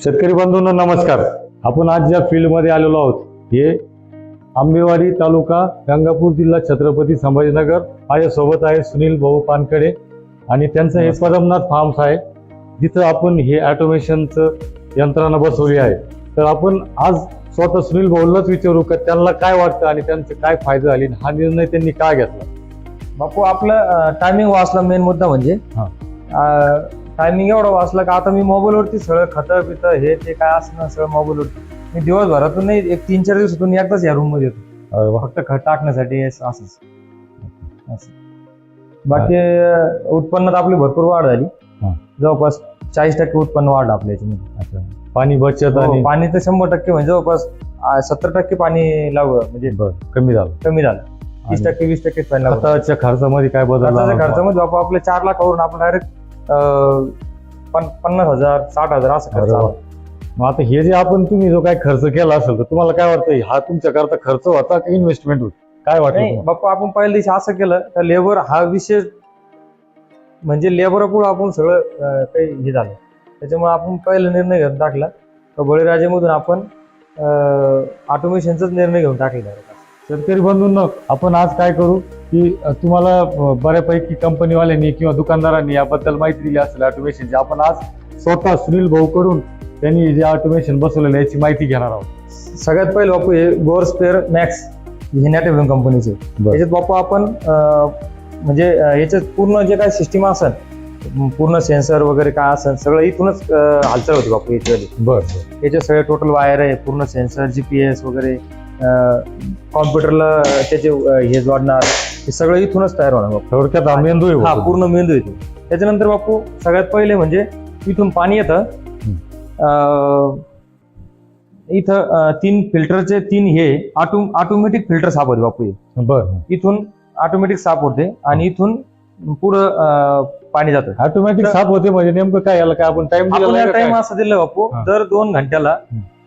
शेतकरी बंधूंनो नमस्कार. आपण आज ज्या फील्डमध्ये आलेलो आहोत हे आंबेवाडी तालुका गंगापूर जिल्हा छत्रपती संभाजीनगर. माझ्यासोबत आहे सुनील भाऊ पानकडे आणि त्यांचं हे पद्मनाथ फार्म्स आहे जिथं आपण हे ऑटोमेशनचं यंत्रणा बसवली आहे. तर आपण आज स्वतः सुनील भाऊलाच विचारू का त्यांना काय वाटतं आणि त्यांचे काय फायदे झाले, हा निर्णय त्यांनी काय घेतला. बापू आपलं टायमिंग वाचला. मेन मुद्दा म्हणजे टायमिंग एवढा वाचला का आता मी मोबाईलवरती सगळं खतं पितं हे ते काय असं सगळं मोबाईलवरती मी दिवसभरातून नाही, एक 3-4 दिवसातून एकदाच या रूम मध्ये येतो फक्त खत टाकण्यासाठी. असंच बाकी उत्पन्नात आपली भरपूर वाढ झाली. जवळपास 40% उत्पन्न वाढलं आपल्या याच्यामध्ये. पाणी बचत आणि पाणी तर 100% म्हणजे जवळपास 70% पाणी लागलं म्हणजे कमी झालं 30% 20% पाणी लागलं. खताच्या खर्चामध्ये काय बदल झाला? खर्चामध्ये बापू आपले 4 लाखावरून आपण डायरेक्ट 50,000 60,000 असं खर्च आला. मग आता हे जे आपण तुम्ही जो काय खर्च केला असेल तर तुम्हाला काय वाटतं, हा तुमच्या करता खर्च होता की इन्व्हेस्टमेंट होती, काय वाटतं? बाप्पा आपण पहिल्या दिवशी असं केलं तर लेबर हा विषय म्हणजे लेबरपुढे आपण सगळं काही हे झालं. त्याच्यामुळे आपण पहिला निर्णय घेऊन टाकला तर बळीराजेमधून आपण ऑटोमेशनचाच निर्णय घेऊन टाकला. शेतकरी बंधूंनो आपण आज काय करू की तुम्हाला बऱ्यापैकी कंपनीवाल्यांनी किंवा दुकानदारांनी याबद्दल माहिती दिली असेल ऑटोमेशनची. आपण आज स्वतः सुनील भाऊ कडून त्यांनी जे ऑटोमेशन बसवलेलं याची माहिती घेणार आहोत. सगळ्यात पहिले बापू हे गोर स्पेअर मॅक्स हे नॅटिव्ह कंपनीचे. याच्यात बापू आपण म्हणजे याच्यात पूर्ण जे काय सिस्टीम असेल, पूर्ण सेन्सर वगैरे काय असेल सगळं इथूनच हालचाल होती बापू याच्यामध्ये. बरं याचे सगळे टोटल वायर आहे, पूर्ण सेन्सर GPS वगैरे कॉम्प्युटरला त्याचे हे जोडणार, हे सगळं इथूनच तयार होणार बापू. थोडक्यात मेंदू आहे. हा पूर्ण मेंदू येतो. त्याच्यानंतर बापू सगळ्यात पहिले म्हणजे इथून पाणी येतं. इथं 3 फिल्टरचे 3 हे ऑटोमॅटिक फिल्टर साफ होते बापू. बरं इथून ऑटोमॅटिक साफ होते आणि इथून पुढं पाणी जातं. ऑटोमॅटिक साफ होते म्हणजे नेमकं काय, याला काय आपण टाइम असं दिलं बापू, दर 2 घंट्याला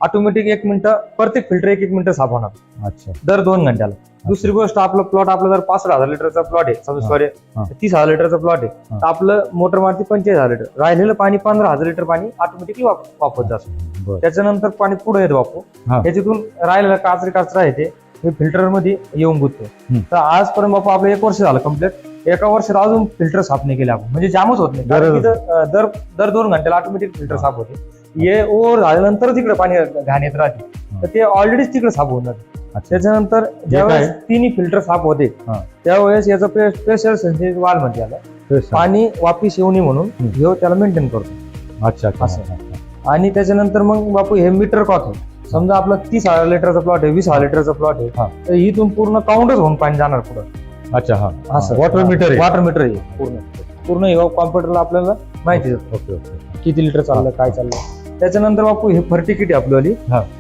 ऑटोमॅटिक 1 मिनिटं प्रत्येक फिल्टर 1 मिनिटं साफ होणार. अच्छा, दर 2 घंट्याला. दुसरी गोष्ट आपलं प्लॉट आपला जर 65,000 लिटरचा प्लॉट आहे, सॉरी 30,000 लिटरचा प्लॉट आहे, तर आपलं मोटर मारती 45,000 लिटर. राहिलेलं पाणी 15,000 लिटर पाणी ऑटोमॅटिकली वापरत जातं. त्याच्यानंतर पाणी पुढे येतं बापू. त्याच्यातून राहिलेलं कचरा येते हे फिल्टर मध्ये येऊन गुंततो. तर आजपर्यंत बापू आपलं 1 वर्ष झालं कम्प्लीट. 1 वर्षात अजून फिल्टर साफ नाही केले आपण, म्हणजे जामच होत नाही. दर 2 घंट्याला ऑटोमॅटिक फिल्टर साफ होते. हे ओव्हर झाल्यानंतर तिकडे पाणी घाण येत राहते, तर ते ऑलरेडीच तिकडे साफ होऊन जाते. त्याच्यानंतर ज्यावेळेस 3 फिल्टर साफ होते त्यावेळेस याचं प्रेशर सेन्सिटिव्ह वाल म्हणते याला, पाणी वापिस येऊ नये म्हणून हे त्याला मेंटेन करतो. अच्छा असं. आणि त्याच्यानंतर मग बापू हे मीटर कॉक आहे. समजा आपला 30,000 लिटरचा प्लॉट आहे, 20,000 लिटरचा प्लॉट आहे, तर इथून पूर्ण काउंटच होऊन पाणी जाणार पुढे. अच्छा, हा असं वॉटर मीटर आहे पूर्ण कॉम्प्युटरला आपल्याला माहिती देतो किती लिटर चाललं काय चाललं. त्याच्यानंतर बापू हे फर्टिकिट आहे आपल्यावाली.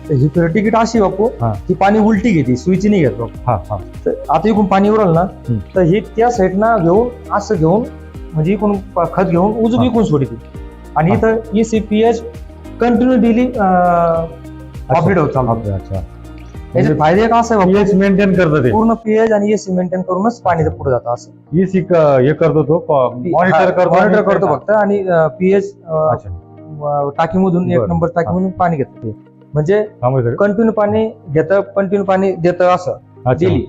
तर ही फर्टिकिट अशी बापू ही पाणी उलटी घेते, सुईची नाही घेत बापू. तर आता इकडून पाणी उडल ना तर हे त्या साईडना घेऊन असं घेऊन म्हणजे इकडून खत घेऊन उजून इकडून सोडते. आणि इथं ECPH कंटिन्यू डेली अपडेट होत चालतं. याचे फायदे का असं पीएच मेंटेन करतो, पूर्ण पीएच आणि ESC मेंटेन करूनच पाणी पुढे जातं. असं ESC हे करतो तो मॉनिटर करतो फक्त. आणि पीएच टाकीमधून 1 नंबर टाकीमधून पाणी घेतं. म्हणजे कंटिन्यू पाणी घेतं, कंटिन्यू पाणी देतं, असं डेली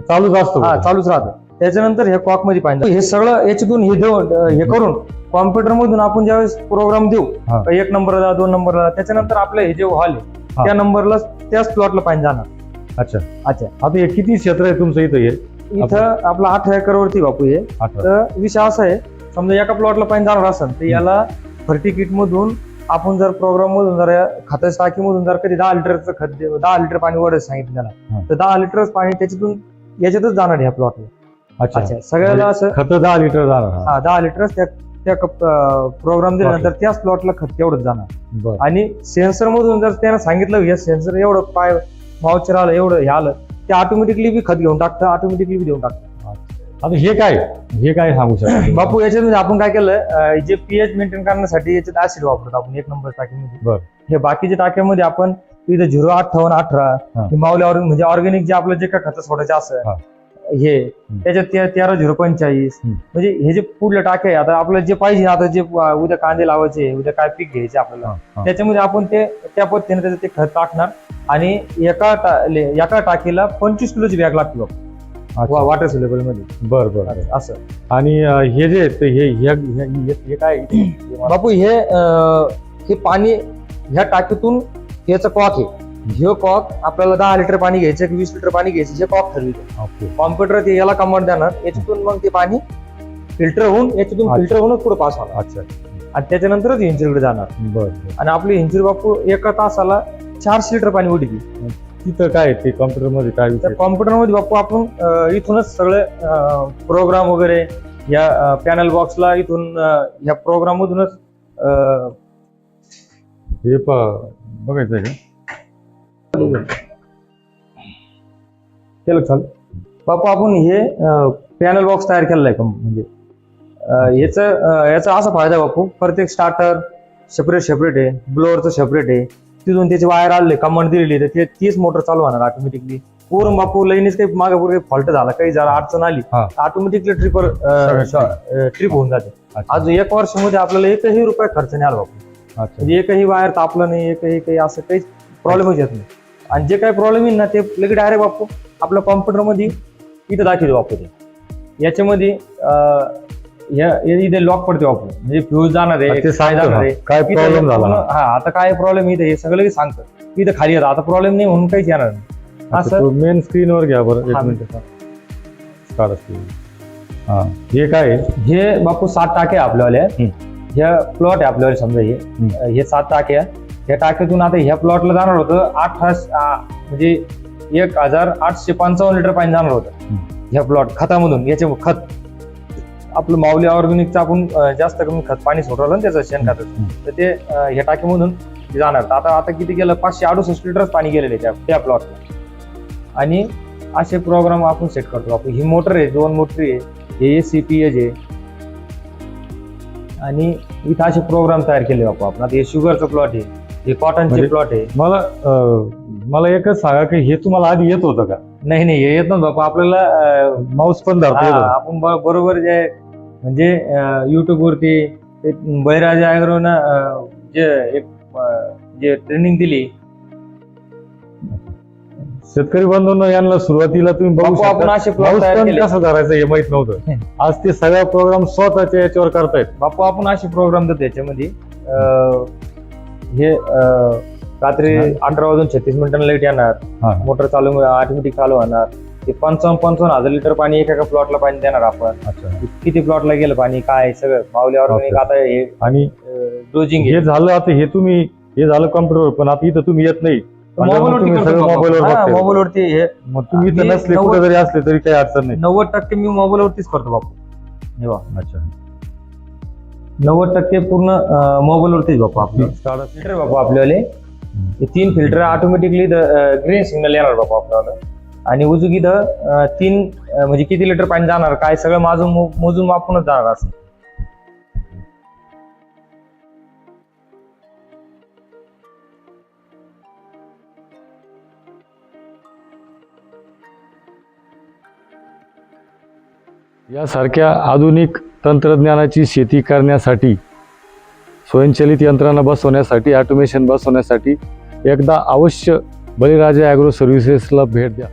चालूच असतो. चालूच राहतं. त्याच्यानंतर हे कॉक मध्ये पाणी हे सगळं याच्यातून हे देऊन हे करून कॉम्प्युटर मधून आपण ज्यावेळेस प्रोग्राम देऊ 1 नंबरला 2 नंबरला, त्याच्यानंतर आपलं हे जे हॉल आहे त्या नंबरला त्याच प्लॉटला पाणी जाणार. अच्छा. आता हे किती क्षेत्र आहे तुमचं इथं? इथं आपलं 8 एकरवरती बापू हे. तर विषय असा आहे, समजा एका प्लॉटला पाणी जाणार असेल तर याला फर्टिकिट मधून आपण जर प्रोग्राम मधून जर खताच्या टाकीमधून जर कधी 10 लिटरचं खत 10 लिटर पाणी वरच सांगितलं त्याला, तर 10 लिटरच पाणी त्याच्यातून याच्यातच जाणार ह्या प्लॉटला. अच्छा, सगळ्याला असं खत 10 लिटर जाणार. 10 लिटरच त्या प्रोग्राम दिल्यानंतर त्याच प्लॉटला खत तेवढंच जाणार. आणि सेन्सर मधून जर त्यानं सांगितलं हे सेन्सर एवढं पाय मावचर आलं एवढं हे आलं, ते ऑटोमॅटिकली बी खत घेऊन टाकतं, ऑटोमॅटिकली बी देऊन टाकतं. आता हे काय सांगू शकतो बापू? याच्यामध्ये आपण काय केलं, जे पीएच मेंटेन करण्यासाठी याच्यात ऍसिड वापरतो आपण 1 नंबर टाकीमध्ये. हे बाकीच्या टाक्यामध्ये आपण इथे 0,58 18 मावल्यावर म्हणजे ऑर्गॅनिक जे आपलं जे काय खत सोडायचं असं हे त्याच्यात 13,045 म्हणजे हे जे पुढलं टाके आहे, आता आपल्याला जे पाहिजे, आता जे उद्या कांदे लावायचे, उद्या काय पीक घ्यायचे आपल्याला, त्याच्यामध्ये आपण ते त्या पद्धतीने त्याचं ते खत टाकणार आणि एका टाकीला 25 किलोची बॅग लागते बापू वॉटर सोल्युबल मध्ये. बरं असं. आणि हे जे आहेत, हे काय बापू हे पाणी ह्या टाकीतून याचं कॉक आहे. हे कॉक आपल्याला 10 लिटर पाणी घ्यायचं की 20 लिटर पाणी घ्यायचं, हे कॉक ठरवितं. कॉम्प्युटर ते याला कमांड देणार, याच्यातून मग ते पाणी फिल्टर होऊन फिल्टर होऊन पुढे पास होणार. अच्छा. आणि त्याच्यानंतरच हिंचीकडे जाणार. बरं. आणि आपली हिंचीर बापू एका तासाला 400 लिटर पाणी उडीती. तिथं काय ते कॉम्प्युटर मध्ये काय तर कॉम्प्युटर मध्ये बापू आपण इथूनच सगळे प्रोग्राम वगैरे या पॅनल बॉक्सला इथून ह्या प्रोग्राम मधूनच हे बघायचंय का? केलं चाल बापू. आपण हे पॅनल बॉक्स तयार केलेला आहे म्हणजे याचा असा फायदा बापू, प्रत्येक स्टार्टर सेपरेट आहे, ब्लोअरचं सेपरेट आहे, तिथून त्याचे वायर आले, कमांड दिलेली, तर तीच मोटर चालू होणार ऑटोमॅटिकली. पूर्ण बापू लाईनीच काही मागे पूर्ण काही फॉल्ट झाला, काही जरा अडचण आली, ऑटोमॅटिकली ट्रिप होऊन जाते. आज 1 वर्षामध्ये आपल्याला एकही रुपया खर्च नाही आला बापू. म्हणजे एकही वायर तापलं नाही, एकही काही असं काही प्रॉब्लेमच येत नाही. आणि जे काही प्रॉब्लेम येईल ना ते लगेच डायरेक्ट बापू आपल्या कॉम्प्युटर मध्ये इथं दाखवतो बापू. ते याच्यामध्ये इथे लॉक पडते बापू, म्हणजे फ्यूज जाणार आहे, काय प्रॉब्लेम झाला, आता काय प्रॉब्लेम इथे हे सगळं सांगतं. इथं खाली येतं, आता प्रॉब्लेम नाही म्हणून काहीच येणार नाही. असं मेन स्क्रीनवर घ्या बरं. 1 मिनिट. हे काय? हे बापू 7 टाके आपल्यावाल्या. ह्या प्लॉट आहे आपल्याला, समजा हे 7 टाके आहे. या टाकीतून आता ह्या प्लॉटला जाणार होतं म्हणजे 1855 लिटर पाणी जाणार होतं ह्या प्लॉट खतामधून. याचे खत आपलं माऊली ऑर्गॅनिकचं आपण जास्त कमी खत पाणी सोडवलं ना त्याचं शेणखताचं, तर ते ह्या टाकीमधून जाणार. आता किती गेलं? 568 लिटरच पाणी गेलेलं आहे त्या प्लॉटला. आणि असे प्रोग्राम आपण सेट करतो आपण. ही मोटर आहे, 2 मोटर आहे, हे CPH आहे. आणि इथं असे प्रोग्राम तयार केले बापू आपण. आता हे शुगरचं प्लॉट आहे, हे कॉटनचे प्लॉट आहे. मला एकच सांगा की हे तुम्हाला आधी येत होतं का? नाही हे येत नव्हतं बापू. आपल्याला माऊस पण धरता येतो. आपण बरोबर जे म्हणजे युट्यूब वरती बळीराजा ॲग्रोनं जे ट्रेनिंग दिली, शेतकरी बंधूंनो, यांना सुरुवातीला तुम्ही बघू आपण असे प्लॉट तयार केले. कसं करायचं हे माहित नव्हतं. आज ते सगळा प्रोग्राम स्वतःच्या याच्यावर करतायत बापू. आपण असे प्रोग्राम देतो याच्यामध्ये. हे रात्री 18 वाजून 36 मिनिटांना लाईट येणार, मोटर चालू ऑटोमॅटिक चालू होणार. ते 55,000 लिटर पाणी एका प्लॉटला पाणी देणार आपण. किती प्लॉटला गेलं पाणी, काय सगळं माऊली ऑर्गॅनिक. आता हे आणि डोजिंग हे झालं. आता हे झालं कॉम्प्युटरवर, पण आता इथं तुम्ही येत नाही. मोबाईलवरती हे मग तुम्ही इथं नसले, कुठे जरी असले तरी काही अडचण नाही. 90% मी मोबाईलवरतीच करतो बापू. अच्छा. 90% पूर्ण मोबाईलवरतीच बापू. आपलं फिल्टर बापू आपल्याला 3 फिल्टर ऑटोमॅटिकली ग्रीन सिग्नल येणार बापू आपल्याला. आणि उजूक इथं 3 म्हणजे किती लिटर पाणी जाणार, काय सगळं मोजून वापरूनच जाणार असं. यासारख्या आधुनिक तंत्रज्ञानाची शेती करण्यासाठी, स्वयंचलित यंत्रणा बसवण्यासाठी, ऑटोमेशन बसवण्यासाठी एकदा अवश्य बळीराजा ॲग्रो सर्व्हिसेसला भेट द्या.